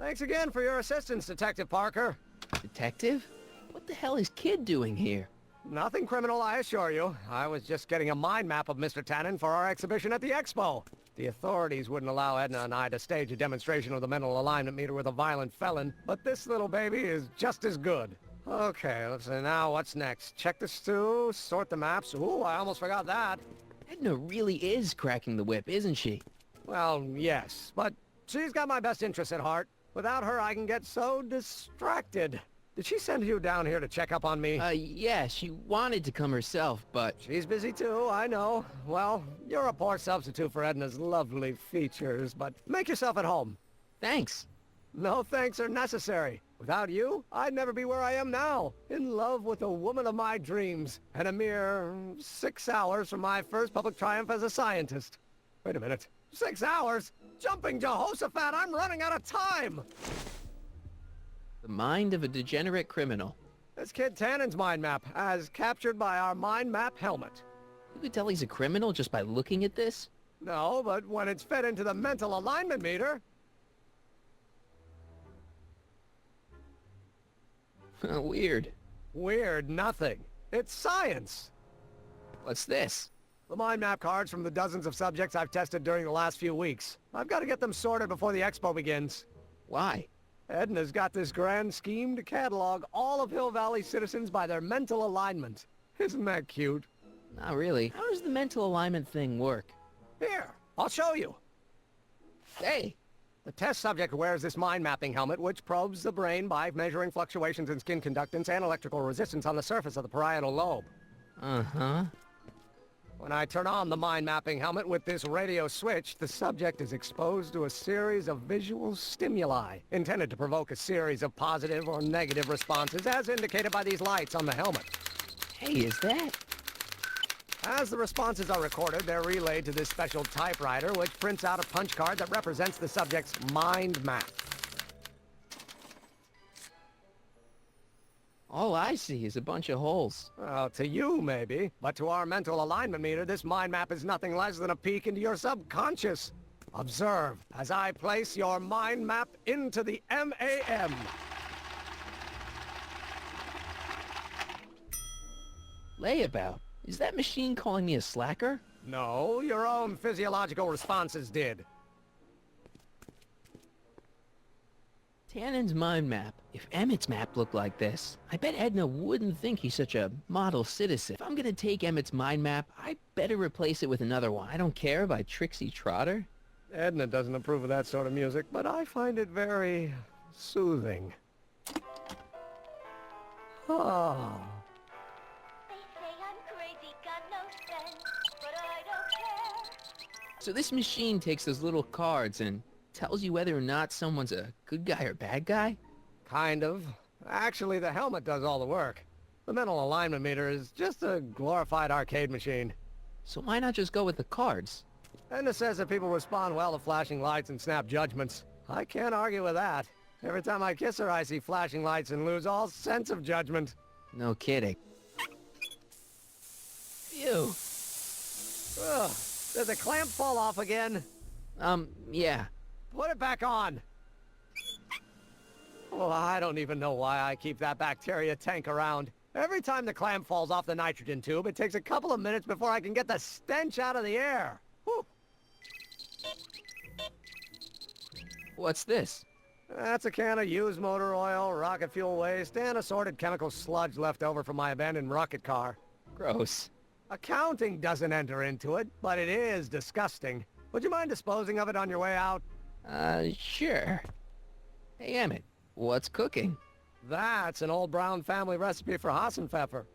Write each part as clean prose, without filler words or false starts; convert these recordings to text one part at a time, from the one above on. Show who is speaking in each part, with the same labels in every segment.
Speaker 1: Thanks again for your assistance, Detective Parker.
Speaker 2: Detective? What the hell is Kid doing here?
Speaker 1: Nothing criminal, I assure you. I was just getting a mind map of Mr. Tannen for our exhibition at the expo. The authorities wouldn't allow Edna and I to stage a demonstration of the mental alignment meter with a violent felon, but this little baby is just as good. Okay, let's see now what's next. Check the stew, sort the maps. Ooh, I almost forgot that.
Speaker 2: Edna really is cracking the whip, isn't she?
Speaker 1: Well, yes, but she's got my best interests at heart. Without her, I can get so distracted. Did she send you down here to check up on me?
Speaker 2: Yeah, she wanted to come herself, but...
Speaker 1: She's busy too, I know. Well, you're a poor substitute for Edna's lovely features, but make yourself at home.
Speaker 2: Thanks.
Speaker 1: No thanks are necessary. Without you, I'd never be where I am now, in love with the woman of my dreams, and a mere 6 hours from my first public triumph as a scientist. Wait a minute. 6 hours? Jumping Jehoshaphat, I'm running out of time!
Speaker 2: The mind of a degenerate criminal.
Speaker 1: It's Kid Tannen's mind map, as captured by our mind map helmet.
Speaker 2: You could tell he's a criminal just by looking at this?
Speaker 1: No, but when it's fed into the mental alignment meter...
Speaker 2: Weird.
Speaker 1: Weird nothing. It's science.
Speaker 2: What's this?
Speaker 1: The mind map cards from the dozens of subjects I've tested during the last few weeks. I've got to get them sorted before the expo begins.
Speaker 2: Why?
Speaker 1: Edna's got this grand scheme to catalog all of Hill Valley citizens by their mental alignment. Isn't that cute?
Speaker 2: Not really. How does the mental alignment thing work?
Speaker 1: Here, I'll show you.
Speaker 2: Hey!
Speaker 1: The test subject wears this mind mapping helmet which probes the brain by measuring fluctuations in skin conductance and electrical resistance on the surface of the parietal lobe.
Speaker 2: Uh-huh.
Speaker 1: When I turn on the mind mapping helmet with this radio switch, the subject is exposed to a series of visual stimuli intended to provoke a series of positive or negative responses as indicated by these lights on the helmet.
Speaker 2: Hey, is that?
Speaker 1: As the responses are recorded, they're relayed to this special typewriter which prints out a punch card that represents the subject's mind map.
Speaker 2: All I see is a bunch of holes.
Speaker 1: Well, to you, maybe. But to our mental alignment meter, this mind map is nothing less than a peek into your subconscious. Observe as I place your mind map into the MAM.
Speaker 2: Layabout. Is that machine calling me a slacker?
Speaker 1: No, your own physiological responses did.
Speaker 2: Tannen's mind map. If Emmett's map looked like this, I bet Edna wouldn't think he's such a model citizen. If I'm gonna take Emmett's mind map, I better replace it with another one. I don't care by Trixie Trotter.
Speaker 1: Edna doesn't approve of that sort of music, but I find it very soothing. Oh.
Speaker 2: So this machine takes those little cards and tells you whether or not someone's a good guy or bad guy?
Speaker 1: Kind of. Actually, the helmet does all the work. The mental alignment meter is just a glorified arcade machine.
Speaker 2: So why not just go with the cards?
Speaker 1: Edna says that people respond well to flashing lights and snap judgments. I can't argue with that. Every time I kiss her, I see flashing lights and lose all sense of judgment.
Speaker 2: No kidding. Phew.
Speaker 1: Ugh. Did the clamp fall off again?
Speaker 2: Yeah.
Speaker 1: Put it back on. Oh, I don't even know why I keep that bacteria tank around. Every time the clamp falls off the nitrogen tube, it takes a couple of minutes before I can get the stench out of the air. Whew.
Speaker 2: What's this?
Speaker 1: That's a can of used motor oil, rocket fuel waste, and assorted chemical sludge left over from my abandoned rocket car.
Speaker 2: Gross.
Speaker 1: Accounting doesn't enter into it, but it is disgusting. Would you mind disposing of it on your way out?
Speaker 2: Sure. Hey, Emmett, what's cooking?
Speaker 1: That's an old Brown family recipe for Hassenpfeffer.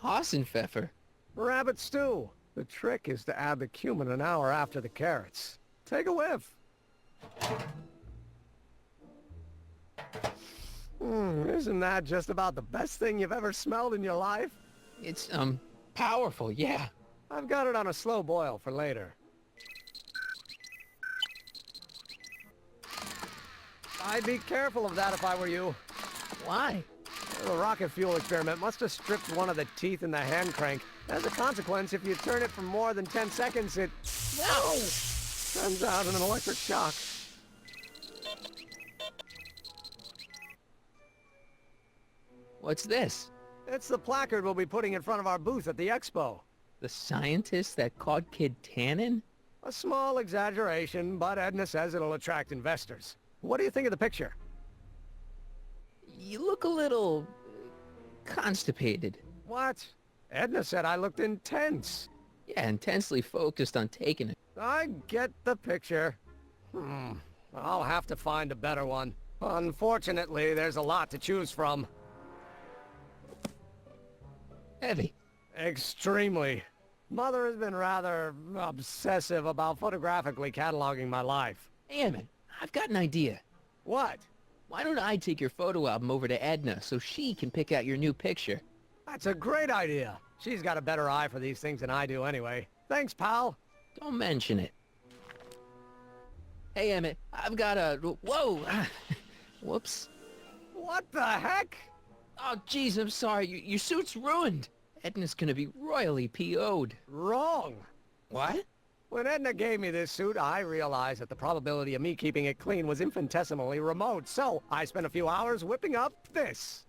Speaker 2: Hassenpfeffer?
Speaker 1: Rabbit stew. The trick is to add the cumin an hour after the carrots. Take a whiff. Isn't that just about the best thing you've ever smelled in your life?
Speaker 2: It's, powerful, yeah.
Speaker 1: I've got it on a slow boil for later. I'd be careful of that if I were you.
Speaker 2: Why?
Speaker 1: The rocket fuel experiment must have stripped one of the teeth in the hand crank. As a consequence, if you turn it for more than 10 seconds, it...
Speaker 2: No!
Speaker 1: Sends out an electric shock.
Speaker 2: What's this?
Speaker 1: It's the placard we'll be putting in front of our booth at the expo.
Speaker 2: The scientist that caught Kid Tannen?
Speaker 1: A small exaggeration, but Edna says it'll attract investors. What do you think of the picture?
Speaker 2: You look a little... constipated.
Speaker 1: What? Edna said I looked intense.
Speaker 2: Yeah, intensely focused on taking it.
Speaker 1: I get the picture. I'll have to find a better one. Unfortunately, there's a lot to choose from.
Speaker 2: Heavy.
Speaker 1: Extremely. Mother has been rather obsessive about photographically cataloging my life.
Speaker 2: Hey, Emmett, I've got an idea.
Speaker 1: What?
Speaker 2: Why don't I take your photo album over to Edna so she can pick out your new picture?
Speaker 1: That's a great idea. She's got a better eye for these things than I do anyway. Thanks, pal.
Speaker 2: Don't mention it. Hey, Emmett, I've got a... Whoa! Whoops.
Speaker 1: What the heck?
Speaker 2: Oh, jeez, I'm sorry. Your suit's ruined. Edna's gonna be royally PO'd.
Speaker 1: Wrong.
Speaker 2: What?
Speaker 1: When Edna gave me this suit, I realized that the probability of me keeping it clean was infinitesimally remote, so I spent a few hours whipping up this.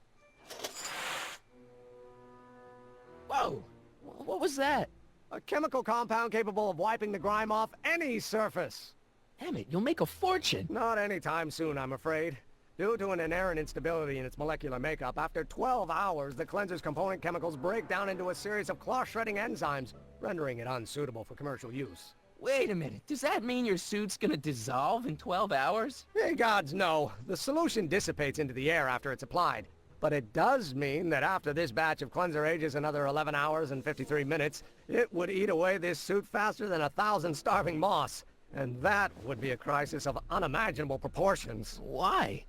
Speaker 2: Whoa! What was that?
Speaker 1: A chemical compound capable of wiping the grime off any surface.
Speaker 2: Emmett, you'll make a fortune.
Speaker 1: Not anytime soon, I'm afraid. Due to an inherent instability in its molecular makeup, after 12 hours, the cleanser's component chemicals break down into a series of cloth-shredding enzymes, rendering it unsuitable for commercial use.
Speaker 2: Wait a minute. Does that mean your suit's gonna dissolve in 12 hours?
Speaker 1: Hey, gods, no. The solution dissipates into the air after it's applied. But it does mean that after this batch of cleanser ages another 11 hours and 53 minutes, it would eat away this suit faster than 1,000 starving moths. And that would be a crisis of unimaginable proportions.
Speaker 2: Why?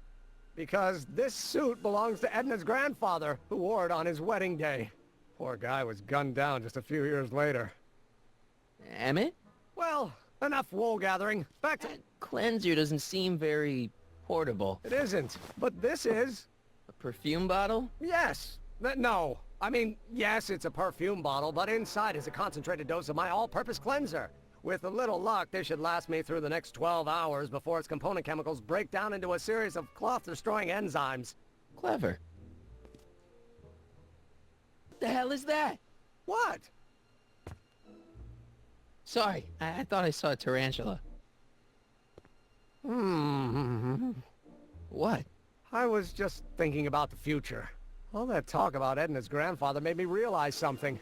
Speaker 1: Because this suit belongs to Edna's grandfather, who wore it on his wedding day. Poor guy was gunned down just a few years later.
Speaker 2: Emmett?
Speaker 1: Well, enough wool gathering. Back to...
Speaker 2: That cleanser doesn't seem very portable.
Speaker 1: It isn't, but this is.
Speaker 2: A perfume bottle?
Speaker 1: Yes. No. I mean, yes, it's a perfume bottle, but inside is a concentrated dose of my all-purpose cleanser. With a little luck, this should last me through the next 12 hours before its component chemicals break down into a series of cloth-destroying enzymes.
Speaker 2: Clever. What the hell is that?
Speaker 1: What?
Speaker 2: Sorry, I thought I saw a tarantula. What?
Speaker 1: I was just thinking about the future. All that talk about Edna's grandfather made me realize something.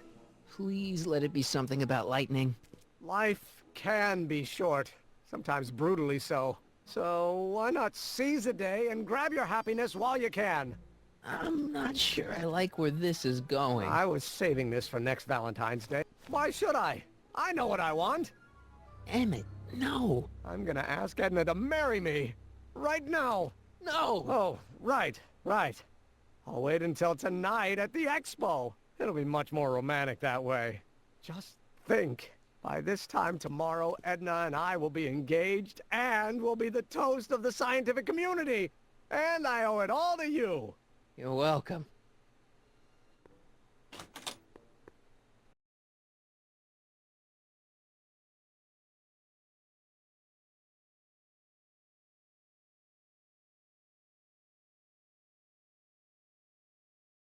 Speaker 2: Please let it be something about lightning.
Speaker 1: Life can be short, sometimes brutally so. So why not seize the day and grab your happiness while you can?
Speaker 2: I'm not sure I like where this is going.
Speaker 1: I was saving this for next Valentine's Day. Why should I? I know what I want.
Speaker 2: Emmett, no.
Speaker 1: I'm gonna ask Edna to marry me. Right now.
Speaker 2: No!
Speaker 1: Oh, right. I'll wait until tonight at the expo. It'll be much more romantic that way. Just think. By this time tomorrow, Edna and I will be engaged and will be the toast of the scientific community. And I owe it all to you.
Speaker 2: You're welcome.